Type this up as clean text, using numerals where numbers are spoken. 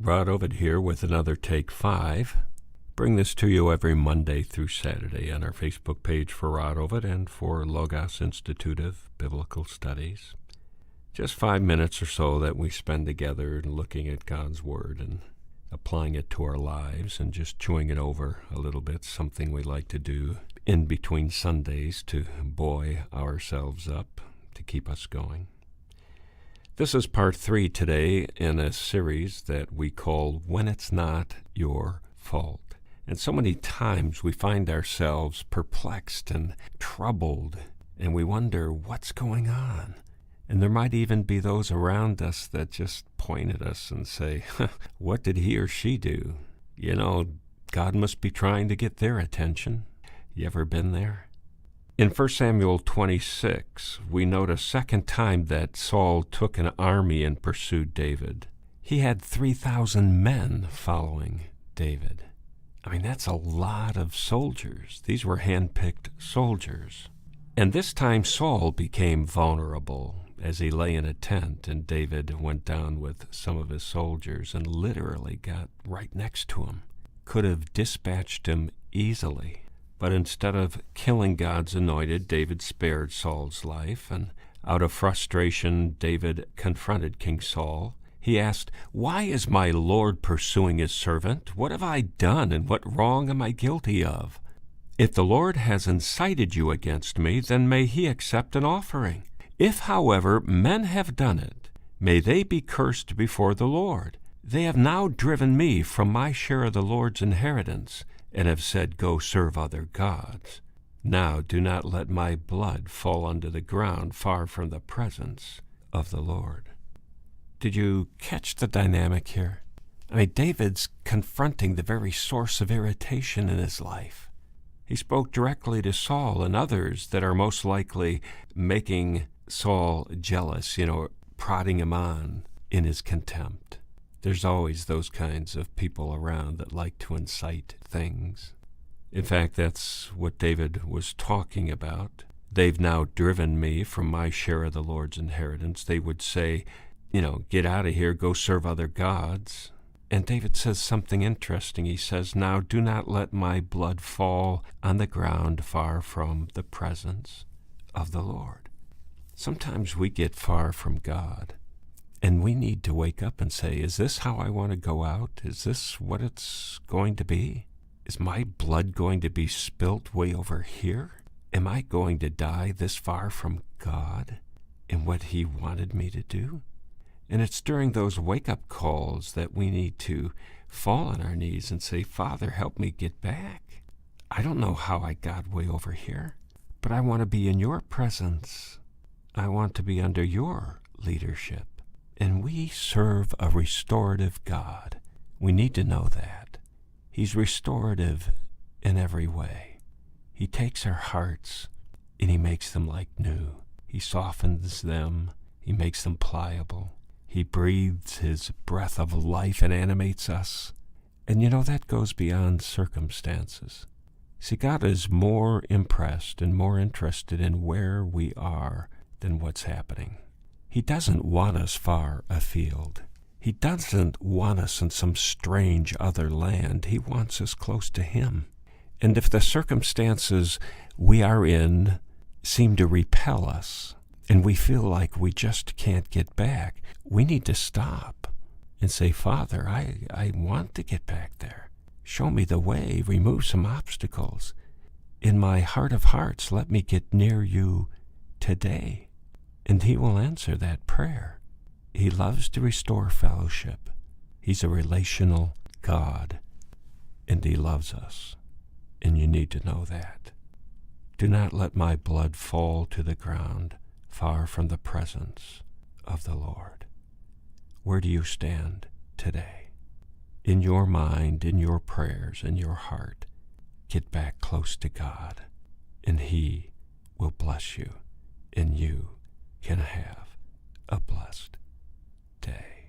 Rod Ovitt here with another Take 5. Bring this to you every Monday through Saturday on our Facebook page for Rod Ovitt and for Logos Institute of Biblical Studies. Just 5 minutes or so that we spend together looking at God's Word and applying it to our lives and just chewing it over a little bit, something we like to do in between Sundays to buoy ourselves up, to keep us going. This is part 3 today in a series that we call When It's Not Your Fault. And so many times we find ourselves perplexed and troubled, and we wonder what's going on. And there might even be those around us that just point at us and say, what did he or she do? You know, God must be trying to get their attention. You ever been there? In 1 Samuel 26, we note a second time that Saul took an army and pursued David. He had 3,000 men following David. I mean, that's a lot of soldiers. These were hand-picked soldiers. And this time Saul became vulnerable as he lay in a tent, and David went down with some of his soldiers and literally got right next to him. Could have dispatched him easily. But instead of killing God's anointed, David spared Saul's life, and out of frustration, David confronted King Saul. He asked, "Why is my Lord pursuing his servant? What have I done, and what wrong am I guilty of? If the Lord has incited you against me, then may he accept an offering. If, however, men have done it, may they be cursed before the Lord. They have now driven me from my share of the Lord's inheritance, and have said, 'Go serve other gods.' Now do not let my blood fall unto the ground far from the presence of the Lord." Did you catch the dynamic here? I mean, David's confronting the very source of irritation in his life. He spoke directly to Saul and others that are most likely making Saul jealous, prodding him on in his contempt. There's always those kinds of people around that like to incite things. In fact, that's what David was talking about. They've now driven me from my share of the Lord's inheritance. They would say, get out of here, go serve other gods. And David says something interesting. He says, "Now do not let my blood fall on the ground far from the presence of the Lord." Sometimes we get far from God. And we need to wake up and say, is this how I want to go out? Is this what it's going to be? Is my blood going to be spilt way over here? Am I going to die this far from God and what he wanted me to do? And it's during those wake-up calls that we need to fall on our knees and say, "Father, help me get back. I don't know how I got way over here, but I want to be in your presence. I want to be under your leadership." And we serve a restorative God. We need to know that. He's restorative in every way. He takes our hearts and he makes them like new. He softens them. He makes them pliable. He breathes his breath of life and animates us. And that goes beyond circumstances. See, God is more impressed and more interested in where we are than what's happening. He doesn't want us far afield. He doesn't want us in some strange other land. He wants us close to him. And if the circumstances we are in seem to repel us, and we feel like we just can't get back, we need to stop and say, "Father, I want to get back there. Show me the way. Remove some obstacles. In my heart of hearts, let me get near you today." And he will answer that prayer. He loves to restore fellowship. He's a relational God, and he loves us. And you need to know that. Do not let my blood fall to the ground far from the presence of the Lord. Where do you stand today? In your mind, in your prayers, in your heart, get back close to God, and he will bless you, and you can have a blessed day.